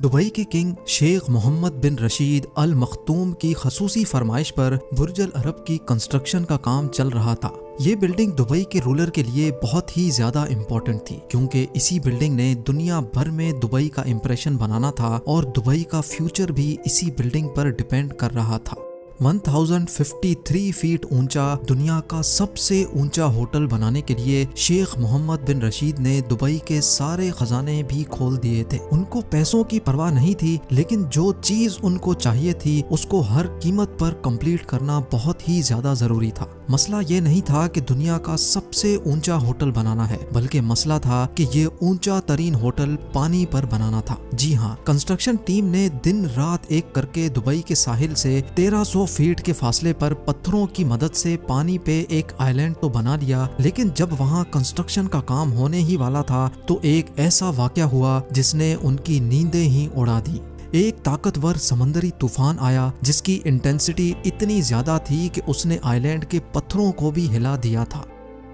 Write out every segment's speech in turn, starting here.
Dubai کے king شیخ محمد بن رشید ال مختوم کی خصوصی فرمائش پر برج العرب کی کنسٹرکشن کا کام چل رہا تھا۔ یہ بلڈنگ دبئی کے رولر کے لیے بہت ہی زیادہ امپورٹنٹ تھی، کیونکہ اسی بلڈنگ نے دنیا بھر میں دبئی کا امپریشن بنانا تھا اور دبئی کا فیوچر بھی اسی بلڈنگ پر ڈیپینڈ کر رہا تھا۔ 1053 فیٹ اونچا دنیا کا سب سے اونچا ہوٹل بنانے کے لیے شیخ محمد بن رشید نے دبئی کے سارے خزانے بھی کھول دیے تھے۔ ان کو پیسوں کی پرواہ نہیں تھی، لیکن جو چیز ان کو چاہیے تھی اس کو ہر قیمت پر کمپلیٹ کرنا بہت ہی زیادہ ضروری تھا۔ مسئلہ یہ نہیں تھا کہ دنیا کا سب سے اونچا ہوٹل بنانا ہے، بلکہ مسئلہ تھا کہ یہ اونچا ترین ہوٹل پانی پر بنانا تھا۔ جی ہاں، کنسٹرکشن ٹیم نے دن رات ایک کر کے دبئی کے ساحل سے 1300 فیٹ کے فاصلے پر پتھروں کی مدد سے پانی پہ ایک آئلینڈ تو بنا لیا، لیکن جب وہاں کنسٹرکشن کا کام ہونے ہی والا تھا تو ایک ایسا واقعہ ہوا جس نے ان کی نیندیں ہی اڑا دی۔ ایک طاقتور سمندری طوفان آیا جس کی انٹینسٹی اتنی زیادہ تھی کہ اس نے آئلینڈ کے پتھروں کو بھی ہلا دیا تھا۔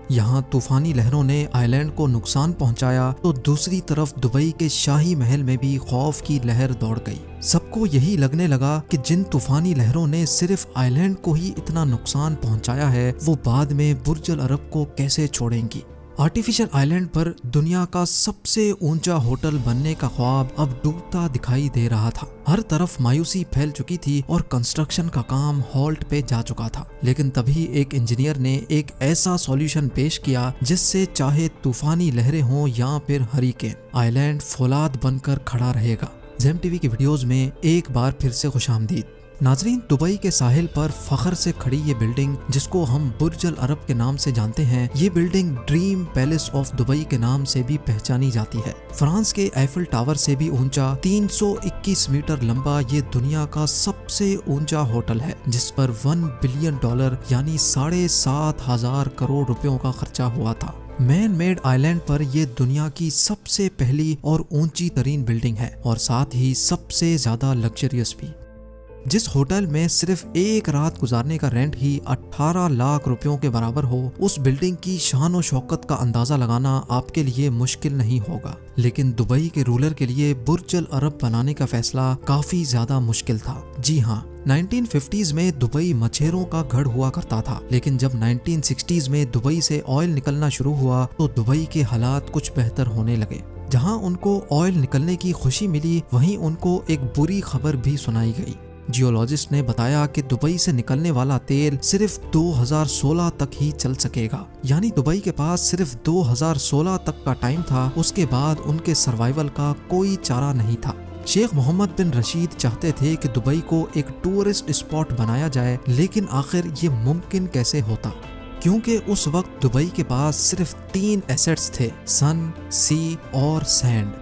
یہاں طوفانی لہروں نے آئلینڈ کو نقصان پہنچایا تو دوسری طرف دبئی کے شاہی محل میں بھی خوف کی لہر دوڑ گئی۔ سب کو یہی لگنے لگا کہ جن طوفانی لہروں نے صرف آئلینڈ کو ہی اتنا نقصان پہنچایا ہے، وہ بعد میں برج العرب کو کیسے چھوڑیں گی۔ آرٹیفیشل آئلینڈ پر دنیا کا سب سے اونچا ہوٹل بننے کا خواب اب ڈوبتا دکھائی دے رہا تھا۔ ہر طرف مایوسی پھیل چکی تھی اور کنسٹرکشن کا کام ہالٹ پہ جا چکا تھا، لیکن تبھی ایک انجینئر نے ایک ایسا سولوشن پیش کیا جس سے چاہے طوفانی لہریں ہوں یا پھر ہریکین، آئلینڈ فولاد بن کر کھڑا رہے گا۔ زیم ٹی وی کی ویڈیوز میں ایک بار پھر سے خوش آمدید۔ ناظرین، دبئی کے ساحل پر فخر سے کھڑی یہ بلڈنگ جس کو ہم برج العرب کے نام سے جانتے ہیں، یہ building dream palace of Dubai کے نام سے بھی پہچانی جاتی ہے۔ فرانس کے ایفل ٹاور سے بھی اونچا 321 میٹر لمبا یہ دنیا کا سب سے اونچا ہوٹل ہے، جس پر $1 بلین یعنی 7,500 کروڑ روپیوں کا خرچہ ہوا تھا۔ مین میڈ آئلینڈ پر یہ دنیا کی سب سے پہلی اور اونچی ترین بلڈنگ ہے اور ساتھ ہی سب سے زیادہ لگژریس بھی۔ جس ہوٹل میں صرف ایک رات گزارنے کا رینٹ ہی 18 لاکھ روپیوں کے برابر ہو، اس بلڈنگ کی شان و شوکت کا اندازہ لگانا آپ کے لیے مشکل نہیں ہوگا، لیکن دبئی کے رولر کے لیے برج العرب بنانے کا فیصلہ کافی زیادہ مشکل تھا۔ جی ہاں، 1950s میں دبئی مچھیروں کا گھر ہوا کرتا تھا، لیکن جب 1960s میں دبئی سے آئل نکلنا شروع ہوا تو دبئی کے حالات کچھ بہتر ہونے لگے۔ جہاں ان کو آئل نکلنے کی خوشی ملی، وہیں ان کو ایک بری خبر بھی سنائی گئی۔ جیولوجسٹ نے بتایا کہ دبئی سے نکلنے والا تیل صرف 2016 تک ہی چل سکے گا، یعنی دبئی کے پاس صرف 2016 تک کا ٹائم تھا، اس کے بعد ان کے سروائیول کا کوئی چارہ نہیں تھا۔ شیخ محمد بن رشید چاہتے تھے کہ دبئی کو ایک ٹورسٹ اسپاٹ بنایا جائے، لیکن آخر یہ ممکن کیسے ہوتا؟ کیونکہ اس وقت دبئی کے پاس صرف 3 ایسٹس تھے، سن، سی اور سینڈ۔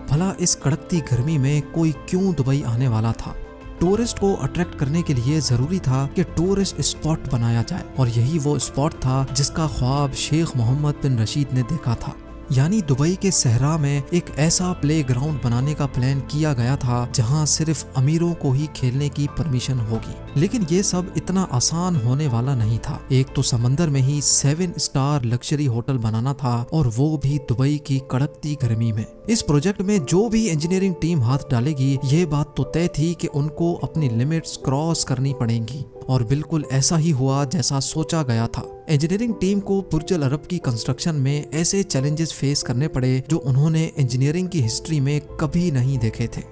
بھلا اس کڑکتی گرمی میں کوئی کیوں دبئی آنے والا تھا؟ ٹورسٹ کو اٹریکٹ کرنے کے لیے ضروری تھا کہ ٹورسٹ اسپاٹ بنایا جائے، اور یہی وہ اسپاٹ تھا جس کا خواب شیخ محمد بن رشید نے دیکھا تھا۔ یعنی دبئی کے صحرا میں ایک ایسا پلے گراؤنڈ بنانے کا پلان کیا گیا تھا جہاں صرف امیروں کو ہی کھیلنے کی پرمیشن ہوگی، لیکن یہ سب اتنا آسان ہونے والا نہیں تھا۔ ایک تو سمندر میں ہی 7 اسٹار لگژری ہوٹل بنانا تھا، اور وہ بھی دبئی کی کڑکتی گرمی میں۔ اس پروجیکٹ میں جو بھی انجینئرنگ ٹیم ہاتھ ڈالے گی، یہ بات تو طے تھی کہ ان کو اپنی لمٹس کراس کرنی پڑیں گی، اور بالکل ایسا ہی ہوا جیسا سوچا گیا تھا۔ انجینئرنگ ٹیم کو برج العرب کی کنسٹرکشن میں ایسے چیلنجز فیس کرنے پڑے جو انہوں نے انجینئرنگ کی ہسٹری میں کبھی نہیں دیکھے تھے۔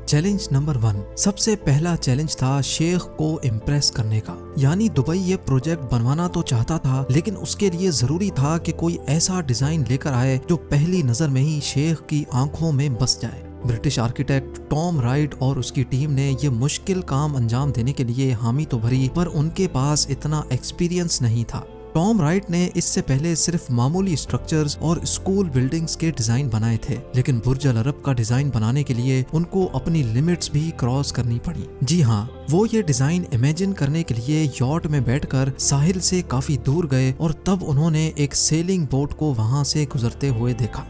چیلنج نمبر 1، سب سے پہلا چیلنج تھا شیخ کو امپریس کرنے کا۔ یعنی دبئی یہ پروجیکٹ بنوانا تو چاہتا تھا، لیکن اس کے لیے ضروری تھا کہ کوئی ایسا ڈیزائن لے کر آئے جو پہلی نظر میں ہی شیخ کی آنکھوں میں بس جائے۔ برٹش آرکیٹیکٹ ٹام رائٹ اور اس کی ٹیم نے یہ مشکل کام انجام دینے کے لیے حامی تو بھری، پر ان کے پاس اتنا ایکسپیرینس نہیں تھا۔ ٹام رائٹ نے اس سے پہلے صرف معمولی اسٹرکچرز اور اسکول بلڈنگز کے ڈیزائن بنائے تھے، لیکن برج العرب کا ڈیزائن بنانے کے لیے ان کو اپنی لمٹس بھی کراس کرنی پڑی۔ جی ہاں، وہ یہ ڈیزائن امیجن کرنے کے لیے یاٹ میں بیٹھ کر ساحل سے کافی دور گئے، اور تب انہوں نے ایک سیلنگ بوٹ کو وہاں سے گزرتے ہوئے دیکھا۔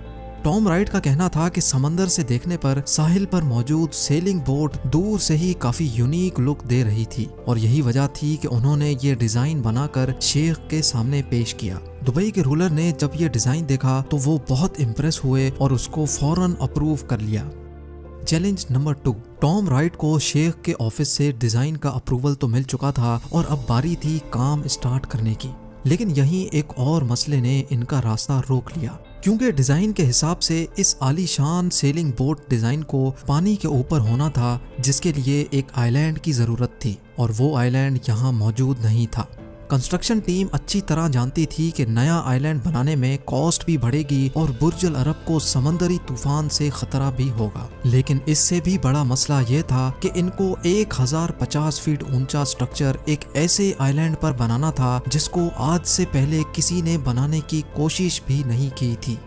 ٹام رائٹ کا کہنا تھا کہ سمندر سے دیکھنے پر ساحل پر موجود سیلنگ بوٹ دور سے ہی کافی یونیک لک دے رہی تھی، اور یہی وجہ تھی کہ انہوں نے یہ ڈیزائن بنا کر شیخ کے سامنے پیش کیا۔ دبئی کے رولر نے جب یہ ڈیزائن دیکھا تو وہ بہت امپریس ہوئے اور اس کو فوراً اپروو کر لیا۔ Challenge number 2। टॉम राइट को शेख के ऑफिस से डिजाइन का अप्रूवल तो मिल चुका था और अब बारी थी काम स्टार्ट करने की। लेकिन यहीं एक और मसले ने इनका रास्ता रोक लिया, क्योंकि डिजाइन के हिसाब से इस आलीशान सेलिंग बोट डिजाइन को पानी के ऊपर होना था, जिसके लिए एक आइलैंड की जरूरत थी और वो आइलैंड यहाँ मौजूद नहीं था। कंस्ट्रक्शन टीम अच्छी तरह जानती थी कि नया आइलैंड बनाने में कॉस्ट भी बढ़ेगी और बुर्ज अल अरब को समंदरी तूफान से खतरा भी होगा। लेकिन इससे भी बड़ा मसला ये था कि इनको 1050 फीट ऊंचा स्ट्रक्चर एक ऐसे आइलैंड पर बनाना था जिसको आज से पहले किसी ने बनाने की कोशिश भी नहीं की थी।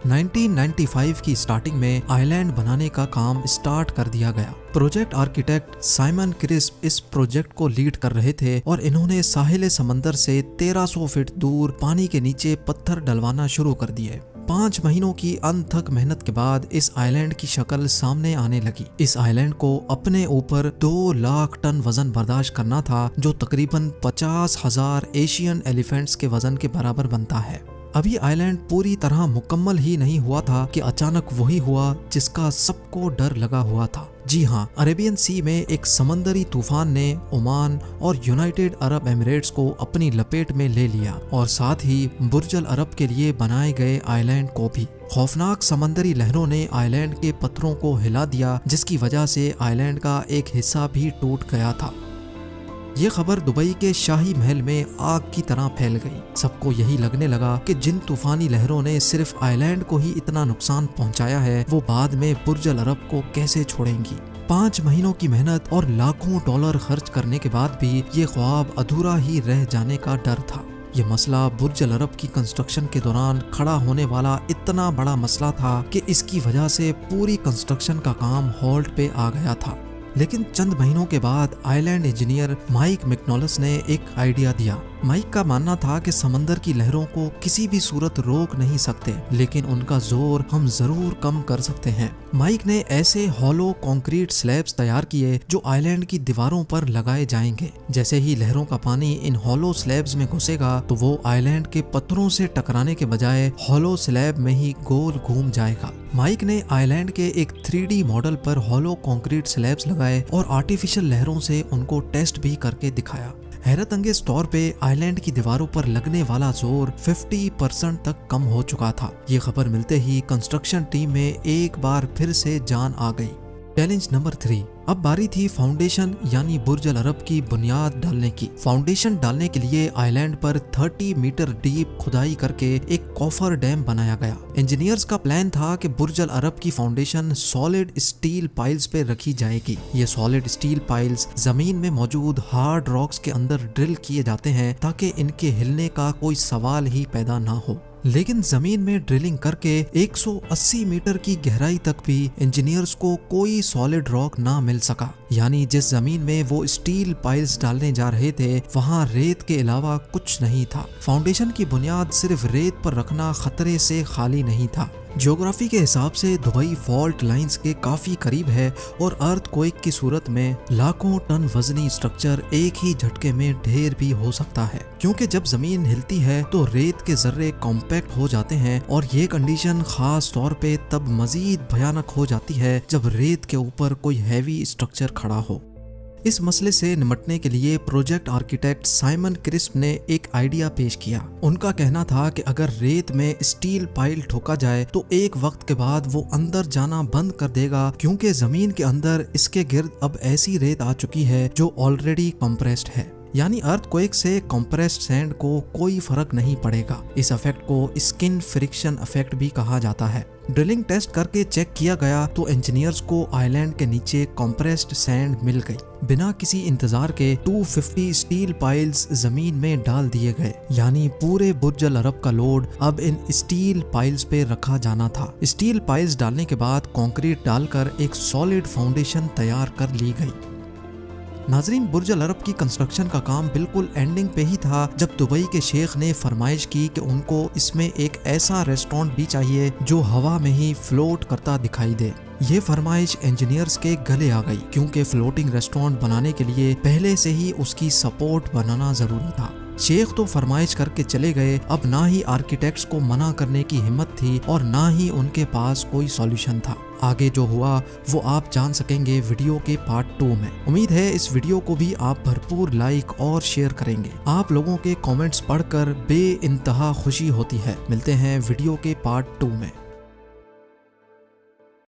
1995 की स्टार्टिंग में आइलैंड बनाने का काम स्टार्ट कर दिया गया। प्रोजेक्ट आर्किटेक्ट साइमन क्रिस्प इस प्रोजेक्ट को लीड कर रहे थे और इन्होंने साहिल समंदर से 1300 फीट दूर पानी के नीचे पत्थर डलवाना शुरू कर दिए। 5 महीनों की अनथक मेहनत के बाद इस आइलैंड की शक्ल सामने आने लगी। इस आइलैंड को अपने ऊपर 2 लाख टन वजन बर्दाश्त करना था, जो तकरीबन 50,000 एशियन एलिफेंट्स के वजन के बराबर बनता है। अभी आइलैंड पूरी तरह मुकम्मल ही नहीं हुआ था कि अचानक वही हुआ जिसका सबको डर लगा हुआ था। जी हाँ, अरेबियन सी में एक समंदरी तूफान ने ओमान और यूनाइटेड अरब एमिरेट्स को अपनी लपेट में ले लिया और साथ ही बुर्ज अल अरब के लिए बनाए गए आइलैंड को भी। खौफनाक समंदरी लहरों ने आइलैंड के पत्थरों को हिला दिया, जिसकी वजह से आइलैंड का एक हिस्सा भी टूट गया था। ये खबर दुबई के शाही महल में आग की तरह फैल गई। सबको यही लगने लगा कि जिन तूफानी लहरों ने सिर्फ आइलैंड को ही इतना नुकसान पहुंचाया है, वो बाद में बुर्ज अल अरब को कैसे छोड़ेंगी। 5 महीनों की मेहनत और लाखों डॉलर खर्च करने के बाद भी ये ख्वाब अधूरा ही रह जाने का डर था। ये मसला बुर्ज अल अरब की कंस्ट्रक्शन के दौरान खड़ा होने वाला इतना बड़ा मसला था कि इसकी वजह से पूरी कंस्ट्रक्शन का काम हॉल्ट पे आ गया था। लेकिन चंद महीनों के बाद आइलैंड इंजीनियर माइक मैक्नोलस ने एक आइडिया दिया। माइक का मानना था कि समंदर की लहरों को किसी भी सूरत रोक नहीं सकते, लेकिन उनका जोर हम जरूर कम कर सकते हैं। माइक ने ऐसे हॉलो कंक्रीट स्लैब्स तैयार किए जो आइलैंड की दीवारों पर लगाए जाएंगे। जैसे ही लहरों का पानी इन हॉलो स्लैब्स में घुसेगा तो वो आइलैंड के पत्थरों से टकराने के बजाय हॉलो स्लैब में ही गोल घूम जाएगा। माइक ने आइलैंड के एक 3D मॉडल पर हॉलो कंक्रीट स्लैब्स लगाए और आर्टिफिशियल लहरों से उनको टेस्ट भी करके दिखाया। हैरत अंगेज तौर पे आइलैंड की दीवारों पर लगने वाला जोर 50% तक कम हो चुका था। ये खबर मिलते ही कंस्ट्रक्शन टीम में एक बार फिर से जान आ गई। Challenge number 3। अब बारी थी फाउंडेशन यानी बुर्ज अल अरब की बुनियाद डालने की। फाउंडेशन डालने के लिए आइलैंड पर 30 मीटर डीप खुदाई करके एक कॉफर डैम बनाया गया। इंजीनियर्स का प्लान था कि बुर्ज अल अरब की फाउंडेशन सॉलिड स्टील पाइल्स पे रखी जाएगी। ये सॉलिड स्टील पाइल्स जमीन में मौजूद हार्ड रॉक्स के अंदर ड्रिल किए जाते हैं ताकि इनके हिलने का कोई सवाल ही पैदा ना हो। लेकिन जमीन में ड्रिलिंग करके 180 मीटर की गहराई तक भी इंजीनियर्स को कोई सॉलिड रॉक ना मिल सका। यानी जिस जमीन में वो स्टील पाइल्स डालने जा रहे थे वहाँ रेत के अलावा कुछ नहीं था। फाउंडेशन की बुनियाद सिर्फ रेत पर रखना खतरे से खाली नहीं था। ज्योग्राफी के हिसाब से दुबई फॉल्ट लाइंस के काफी करीब है और अर्थक्वेक की सूरत में लाखों टन वजनी स्ट्रक्चर एक ही झटके में ढेर भी हो सकता है, क्योंकि जब जमीन हिलती है तो रेत के जर्रे कॉम्पैक्ट हो जाते हैं और ये कंडीशन खास तौर पे तब मजीद भयानक हो जाती है जब रेत के ऊपर कोई हैवी स्ट्रक्चर खड़ा हो। इस मसले से निपटने के लिए प्रोजेक्ट आर्किटेक्ट साइमन क्रिस्प ने एक आइडिया पेश किया। उनका कहना था कि अगर रेत में स्टील पाइल ठोका जाए तो एक वक्त के बाद वो अंदर जाना बंद कर देगा, क्योंकि जमीन के अंदर इसके गिर्द अब ऐसी रेत आ चुकी है जो ऑलरेडी कंप्रेस्ड है। यानी अर्थक्वेक से कंप्रेस्ड सैंड को कोई फर्क नहीं पड़ेगा। इस इफेक्ट को स्किन फ्रिक्शन इफेक्ट भी कहा जाता है। ड्रिलिंग टेस्ट करके चेक किया गया तो इंजीनियर्स को आइलैंड के नीचे कंप्रेस्ड सैंड मिल गई। बिना किसी इंतजार के 250 स्टील पाइल्स जमीन में डाल दिए गए। यानी पूरे बुर्ज अल अरब का लोड अब इन स्टील पाइल्स पे रखा जाना था। स्टील पाइल्स डालने के बाद कंक्रीट डालकर एक सॉलिड फाउंडेशन तैयार कर ली गई। नाजरीन, बुर्ज अल अरब की कंस्ट्रक्शन का काम बिल्कुल एंडिंग पे ही था जब दुबई के शेख ने फरमाइश की कि उनको इसमें एक ऐसा रेस्टोरेंट भी चाहिए जो हवा में ही फ्लोट करता दिखाई दे। ये फरमाइश इंजीनियर्स के गले आ गई, क्योंकि फ्लोटिंग रेस्टोरेंट बनाने के लिए पहले से ही उसकी सपोर्ट बनाना जरूरी था। शेख तो फरमाइश करके चले गए। अब ना ही आर्किटेक्ट्स को मना करने की हिम्मत थी और ना ही उनके पास कोई सॉल्यूशन था। آگے جو ہوا وہ آپ جان سکیں گے ویڈیو کے پارٹ 2 میں۔ امید ہے اس ویڈیو کو بھی آپ بھرپور لائک اور شیئر کریں گے۔ آپ لوگوں کے کامنٹس پڑھ کر بے انتہا خوشی ہوتی ہے۔ ملتے ہیں ویڈیو کے پارٹ 2 میں۔